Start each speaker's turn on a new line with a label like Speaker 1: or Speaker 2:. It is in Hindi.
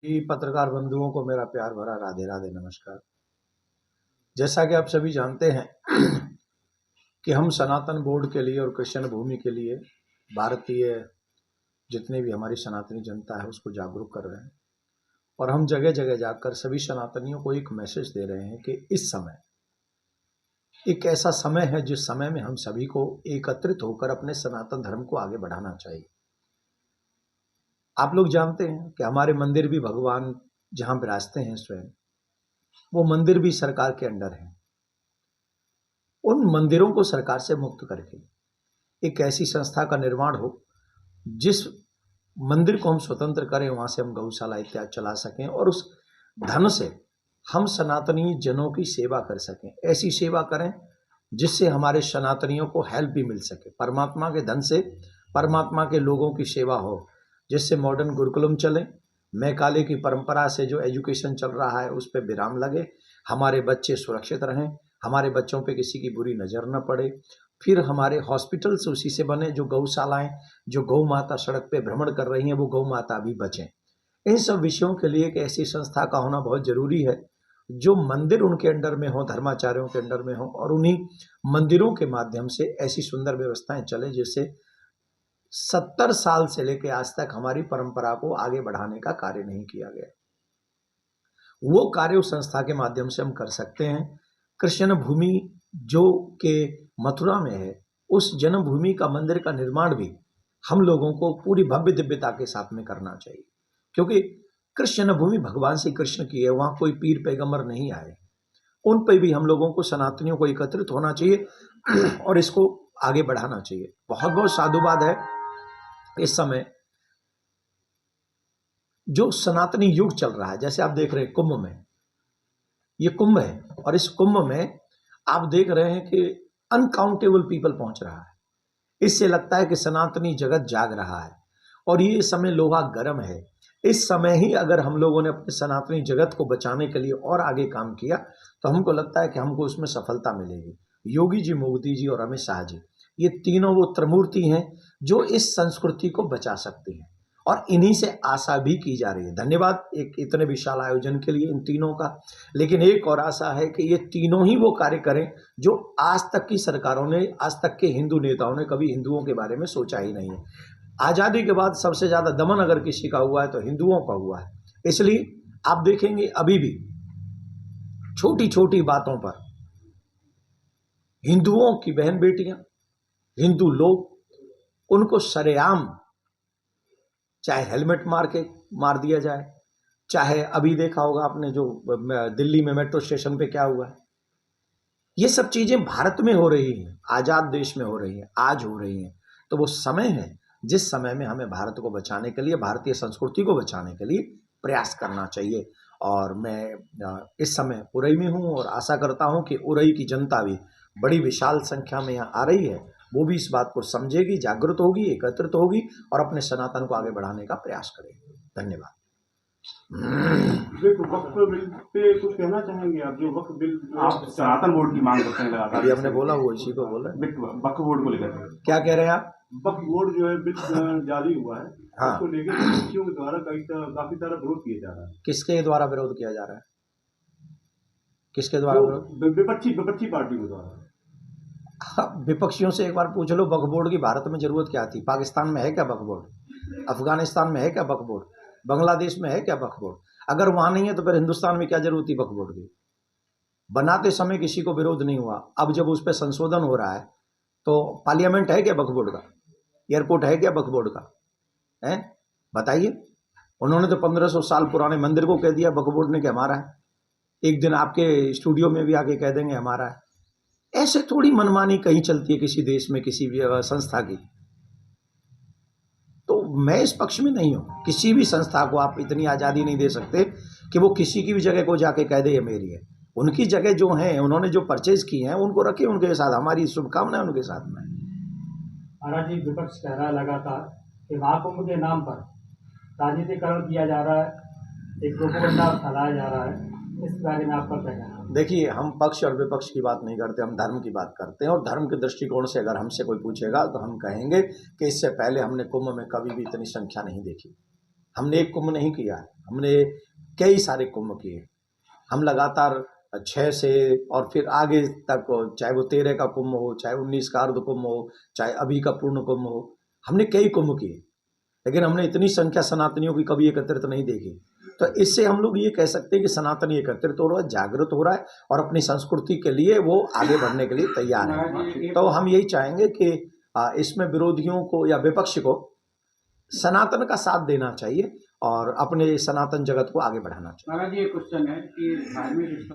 Speaker 1: पत्रकार बंधुओं को मेरा प्यार भरा राधे राधे नमस्कार। जैसा कि आप सभी जानते हैं कि हम सनातन बोर्ड के लिए और कृष्ण भूमि के लिए भारतीय जितनी भी हमारी सनातनी जनता है उसको जागरूक कर रहे हैं और हम जगह जगह जाकर सभी सनातनियों को एक मैसेज दे रहे हैं कि इस समय एक ऐसा समय है जिस समय में हम सभी को एकत्रित होकर अपने सनातन धर्म को आगे बढ़ाना चाहिए। आप लोग जानते हैं कि हमारे मंदिर भी भगवान जहां विराजते हैं स्वयं वो मंदिर भी सरकार के अंडर है। उन मंदिरों को सरकार से मुक्त करके एक ऐसी संस्था का निर्माण हो जिस मंदिर को हम स्वतंत्र करें, वहां से हम गौशाला इत्यादि चला सकें और उस धन से हम सनातनी जनों की सेवा कर सकें। ऐसी सेवा करें जिससे हमारे सनातनियों को हेल्प भी मिल सके। परमात्मा के धन से परमात्मा के लोगों की सेवा हो, जिससे मॉडर्न गुरुकुलम चले, मैकाले की परंपरा से जो एजुकेशन चल रहा है उस पर विराम लगे, हमारे बच्चे सुरक्षित रहें, हमारे बच्चों पे किसी की बुरी नज़र न पड़े। फिर हमारे हॉस्पिटल्स उसी से बने, जो गौशालाएं, जो गौ माता सड़क पे भ्रमण कर रही हैं वो गौ माता भी बचें। इन सब विषयों के लिए एक ऐसी संस्था का होना बहुत जरूरी है जो मंदिर उनके अंडर में हो, धर्माचार्यों के अंडर में हो और उन्हीं मंदिरों के माध्यम से ऐसी सुंदर व्यवस्थाएं चले जिससे 70 साल से लेकर आज तक हमारी परंपरा को आगे बढ़ाने का कार्य नहीं किया गया। वो कार्य उस संस्था के माध्यम से हम कर सकते हैं। कृष्ण भूमि जो के मथुरा में है, उस जन्मभूमि का मंदिर का निर्माण भी हम लोगों को पूरी भव्य दिव्यता के साथ में करना चाहिए, क्योंकि कृष्ण भूमि भगवान श्री कृष्ण की है, वहां कोई पीर पैगंबर नहीं आए। उन पर भी हम लोगों को सनातनियों को एकत्रित होना चाहिए और इसको आगे बढ़ाना चाहिए। बहुत बहुत साधुवाद है इस समय जो सनातनी युग चल रहा है। जैसे आप देख रहे हैं कुंभ में, ये कुंभ है और इस कुंभ में आप देख रहे हैं कि अनकाउंटेबल पीपल पहुंच रहा है। इससे लगता है कि सनातनी जगत जाग रहा है और ये समय लोहा गर्म है। इस समय ही अगर हम लोगों ने अपने सनातनी जगत को बचाने के लिए और आगे काम किया तो हमको लगता है कि हमको उसमें सफलता मिलेगी। योगी जी, मोदी जी और अमित शाह जी, ये तीनों वो त्रिमूर्ति हैं जो इस संस्कृति को बचा सकती हैं और इन्हीं से आशा भी की जा रही है। धन्यवाद एक इतने विशाल आयोजन के लिए इन तीनों का। लेकिन एक और आशा है कि ये तीनों ही वो कार्य करें जो आज तक की सरकारों ने, आज तक के हिंदू नेताओं ने कभी हिंदुओं के बारे में सोचा ही नहीं है। आज़ादी के बाद सबसे ज़्यादा दमन अगर किसी का हुआ है तो हिंदुओं का हुआ है। इसलिए आप देखेंगे अभी भी छोटी छोटी बातों पर हिंदुओं की बहन बेटियां, हिंदू लोग, उनको सरेआम चाहे हेलमेट मार दिया जाए, चाहे अभी देखा होगा आपने जो दिल्ली में मेट्रो स्टेशन पे क्या हुआ है। ये सब चीजें भारत में हो रही हैं, आजाद देश में हो रही हैं, आज हो रही हैं। तो वो समय है जिस समय में हमें भारत को बचाने के लिए, भारतीय संस्कृति को बचाने के लिए प्रयास करना चाहिए। और मैं इस समय उरई में हूँ और आशा करता हूँ कि उरई की जनता भी बड़ी विशाल संख्या में यहाँ आ रही है, वो भी इस बात को समझेगी, जागृत होगी, एकत्रित होगी और अपने सनातन को आगे बढ़ाने का प्रयास करेगी। धन्यवाद।
Speaker 2: वक्फ बिल पे कुछ कहना चाहेंगे आप? जो वक्फ बिल आप सनातन बोर्ड की मांग करते हैं लगातार,
Speaker 1: अभी हमने बोला वो इसी को बोला,
Speaker 2: वक्फ बोर्ड को लेकर
Speaker 1: क्या कह रहे हैं आप?
Speaker 2: वक्फ बोर्ड जो है बिल जारी हुआ है,
Speaker 1: हाँ,
Speaker 2: उसको लेकर विपक्षियों के द्वारा काफी सारा विरोध किया जा रहा है।
Speaker 1: किसके द्वारा विरोध किया जा रहा है? किसके द्वारा विरोध?
Speaker 2: विपक्षी पार्टी के द्वारा।
Speaker 1: विपक्षियों से एक बार पूछ लो वक्फ बोर्ड की भारत में जरूरत क्या थी? पाकिस्तान में है क्या वक्फ बोर्ड? अफगानिस्तान में है क्या वक्फ बोर्ड? बांग्लादेश में है क्या वक्फ बोर्ड? अगर वहां नहीं है तो फिर हिंदुस्तान में क्या जरूरत थी वक्फ बोर्ड की? बनाते समय किसी को विरोध नहीं हुआ, अब जब उस पर संशोधन हो रहा है तो पार्लियामेंट है क्या वक्फ बोर्ड का? एयरपोर्ट है क्या वक्फ बोर्ड का? है, बताइए। उन्होंने तो 1500 साल पुराने मंदिर को कह दिया वक्फ बोर्ड ने कि हमारा है। एक दिन आपके स्टूडियो में भी आके कह देंगे हमारा है। ऐसे थोड़ी मनमानी कहीं चलती है किसी देश में, किसी भी संस्था की। तो मैं इस पक्ष में नहीं हूं। किसी भी संस्था को आप इतनी आज़ादी नहीं दे सकते कि वो किसी की भी जगह को जाके कह दे ये मेरी है। उनकी जगह जो है, उन्होंने जो परचेज की है उनको रखे उनके साथ, हमारी शुभकामनाएं उनके साथ में।
Speaker 3: महाराज जी, विपक्ष कह रहा है लगातार कि महाकुंभ के नाम पर राजनीतिकरण किया जा रहा है, एक प्रोपेगेंडा फैलाया जा रहा है, इस बारे में आपका क्या कहना है?
Speaker 1: देखिए, हम पक्ष और विपक्ष की बात नहीं करते, हम धर्म की बात करते हैं और धर्म के दृष्टिकोण से अगर हमसे कोई पूछेगा तो हम कहेंगे कि इससे पहले हमने कुंभ में कभी भी इतनी संख्या नहीं देखी। हमने एक कुंभ नहीं किया, हमने कई सारे कुंभ किए। हम लगातार 6 से और फिर आगे तक, चाहे वो 13 का कुंभ हो, चाहे 19 का अर्ध कुंभ हो, चाहे अभी का पूर्ण कुंभ हो, हमने कई कुंभ किए, लेकिन हमने इतनी संख्या सनातनियों की कभी एकत्रित नहीं देखी। तो इससे हम लोग ये कह सकते हैं कि सनातनी एकत्रित हो रहा है, जागृत हो रहा है और अपनी संस्कृति के लिए वो आगे बढ़ने के लिए तैयार है। तो हम यही चाहेंगे कि इसमें विरोधियों को या विपक्ष को सनातन का साथ देना चाहिए और अपने सनातन जगत को आगे बढ़ाना चाहिए।
Speaker 4: महाराज, ये क्वेश्चन है कि धार्मिक